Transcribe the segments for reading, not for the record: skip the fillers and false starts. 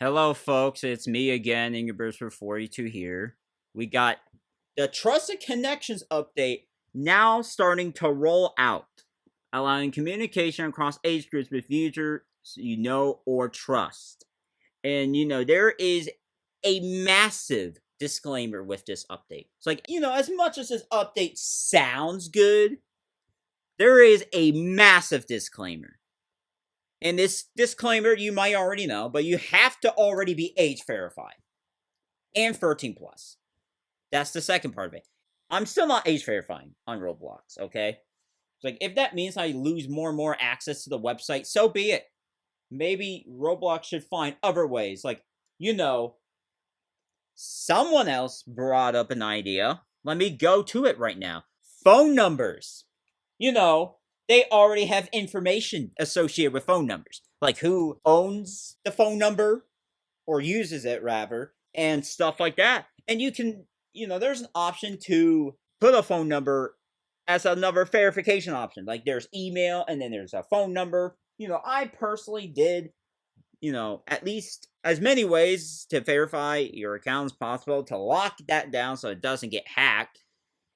Hello, folks. It's me again, Ingerbers42 here. We got the Trusted Connections update now starting to roll out, allowing communication across age groups with users you know or trust. And there is a massive disclaimer with this update. It's like, as much as this update sounds good, there is a massive disclaimer. And this disclaimer you might already know, but you have to already be age verified and 13 plus. That's the second part of it. I'm still not age verifying on Roblox, okay? It's like, if that means I lose more and more access to the website, so be it. Maybe Roblox should find other ways. Like, someone else brought up an idea. Let me go to it right now. Phone numbers. They already have information associated with phone numbers. Like who owns the phone number, or uses it rather, and stuff like that. And you can, there's an option to put a phone number as another verification option. Like there's email and then there's a phone number. I personally did, at least as many ways to verify your account as possible to lock that down so it doesn't get hacked.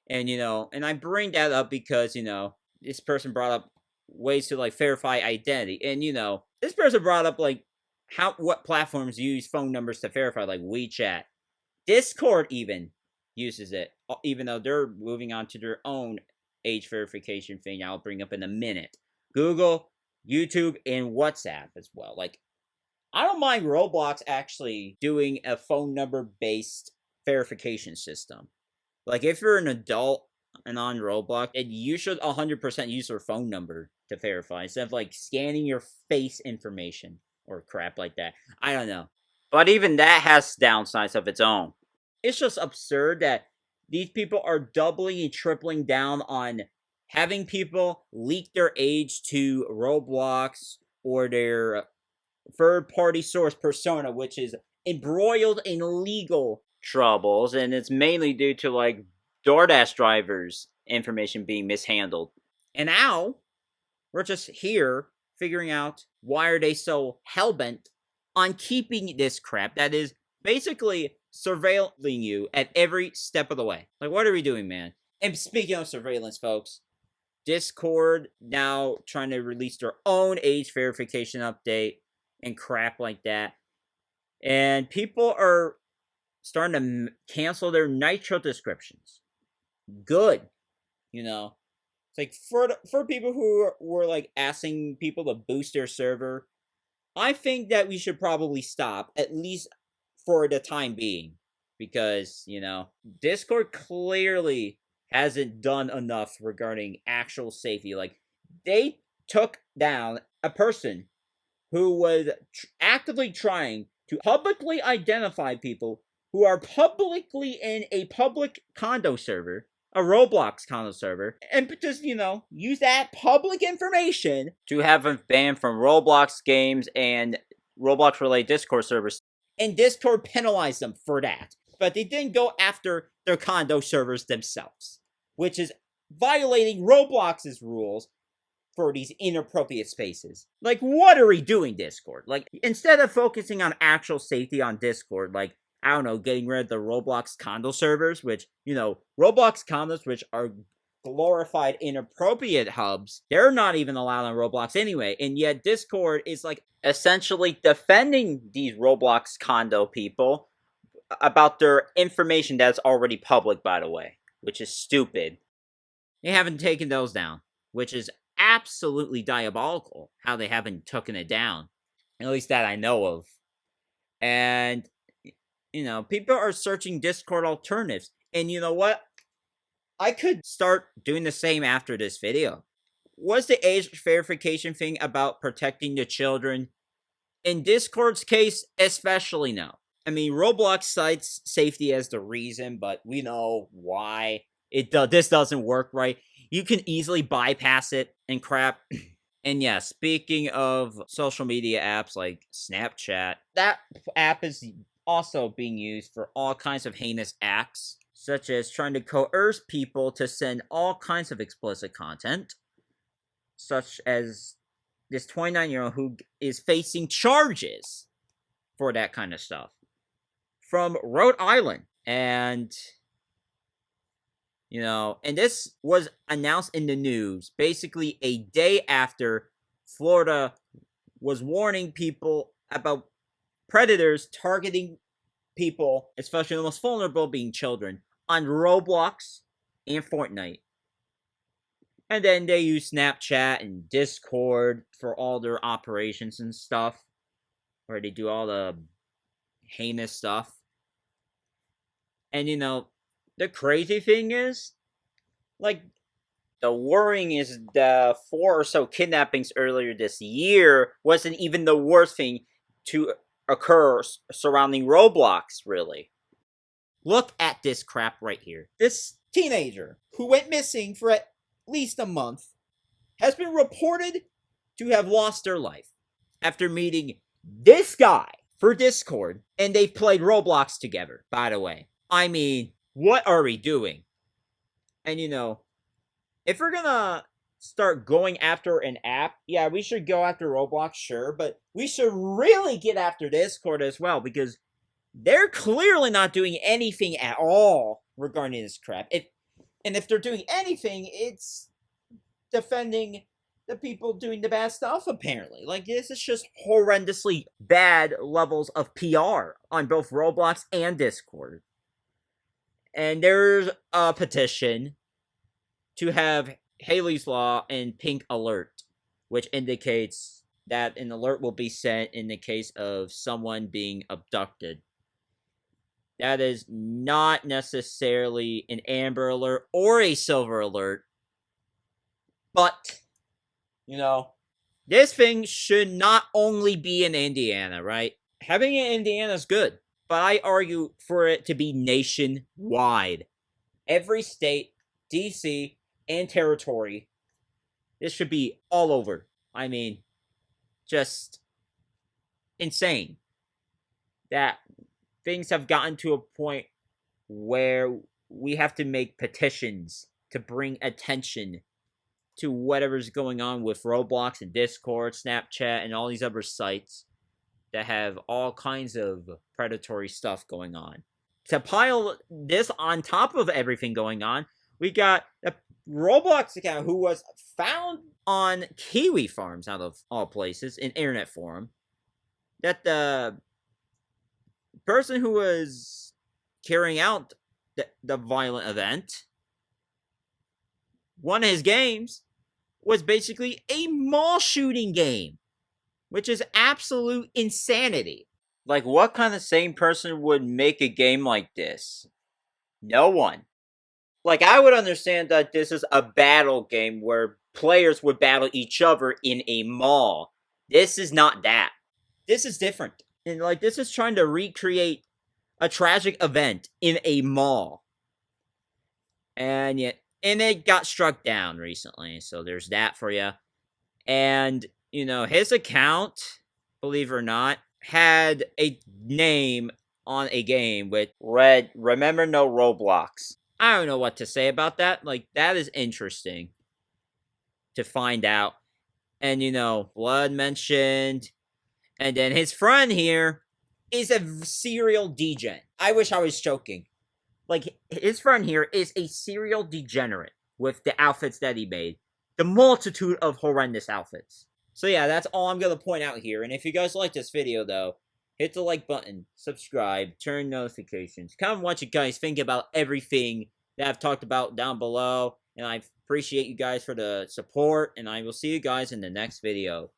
And, and I bring that up because, this person brought up ways to like verify identity. And, this person brought up like what platforms use phone numbers to verify, like WeChat. Discord even uses it, even though they're moving on to their own age verification thing I'll bring up in a minute. Google, YouTube, and WhatsApp as well. Like, I don't mind Roblox actually doing a phone number based verification system. Like, if you're an adult and on Roblox, and you should 100% use your phone number to verify instead of like scanning your face information or crap like that. I don't know. But even that has downsides of its own. It's just absurd that these people are doubling and tripling down on having people leak their age to Roblox or their third-party source persona, which is embroiled in legal troubles, and it's mainly due to like DoorDash drivers' information being mishandled. And now we're just here figuring out why are they so hellbent on keeping this crap that is basically surveilling you at every step of the way. Like, what are we doing, man? And speaking of surveillance, folks, Discord now trying to release their own age verification update and crap like that. And people are starting to cancel their Nitro descriptions. Good. It's like for people who were like asking people to boost their server, I think that we should probably stop, at least for the time being, because Discord clearly hasn't done enough regarding actual safety. Like, they took down a person who was actively trying to publicly identify people who are publicly in a public condo server, a Roblox condo server, and just, use that public information to have them banned from Roblox games and Roblox-related Discord servers. And Discord penalized them for that. But they didn't go after their condo servers themselves, which is violating Roblox's rules for these inappropriate spaces. Like, what are we doing, Discord? Like, instead of focusing on actual safety on Discord, like, I don't know, getting rid of the Roblox condo servers, which, Roblox condos, which are glorified inappropriate hubs, they're not even allowed on Roblox anyway. And yet Discord is like essentially defending these Roblox condo people about their information that's already public, by the way, which is stupid. They haven't taken those down, which is absolutely diabolical how they haven't taken it down. At least that I know of. And people are searching Discord alternatives. And you know what? I could start doing the same after this video. Was the age verification thing about protecting the children? In Discord's case, especially no. I mean, Roblox cites safety as the reason, but we know why this doesn't work right. You can easily bypass it and crap. And yeah, speaking of social media apps like Snapchat, that app is also being used for all kinds of heinous acts, such as trying to coerce people to send all kinds of explicit content, such as this 29-year-old who is facing charges for that kind of stuff. From Rhode Island. And, and this was announced in the news basically a day after Florida was warning people about predators targeting people, especially the most vulnerable being children, on Roblox and Fortnite. And then they use Snapchat and Discord for all their operations and stuff, where they do all the heinous stuff. And the crazy thing is, like, the worrying is the 4 or so kidnappings earlier this year wasn't even the worst thing to occur surrounding Roblox, really. Look at this crap right here. This teenager who went missing for at least a month has been reported to have lost their life after meeting this guy for Discord, and they've played Roblox together, by the way. I mean, what are we doing? And if we're gonna start going after an app, yeah, we should go after Roblox, sure, but we should really get after Discord as well, because they're clearly not doing anything at all regarding this crap. If they're doing anything, it's defending the people doing the bad stuff, apparently. Like, this is just horrendously bad levels of PR on both Roblox and Discord. And there's a petition to have Haley's Law and Pink Alert, which indicates that an alert will be sent in the case of someone being abducted. That is not necessarily an Amber Alert or a Silver Alert, but, this thing should not only be in Indiana, right? Having it in Indiana is good, but I argue for it to be nationwide. Every state, DC, and territory, this should be all over. I mean, just insane that things have gotten to a point where we have to make petitions to bring attention to whatever's going on with Roblox and Discord, Snapchat, and all these other sites that have all kinds of predatory stuff going on. To pile this on top of everything going on, we got a Roblox account who was found on Kiwi Farms, out of all places, an internet forum, that the person who was carrying out the violent event, one of his games was basically a mall shooting game, which is absolute insanity. Like, what kind of sane person would make a game like this? No one. Like, I would understand that this is a battle game where players would battle each other in a mall. This is not that. This is different. And, this is trying to recreate a tragic event in a mall. And it got struck down recently, so there's that for you. And, his account, believe it or not, had a name on a game with read, "Remember no Roblox." I don't know what to say about that. That is interesting to find out. And, blood mentioned. And then his friend here is a serial degen. I wish I was joking. His friend here is a serial degenerate with the outfits that he made. The multitude of horrendous outfits. So yeah, that's all I'm going to point out here. And if you guys like this video, though, hit the like button, subscribe, turn notifications. Comment what you guys think about everything that I've talked about down below. And I appreciate you guys for the support. And I will see you guys in the next video.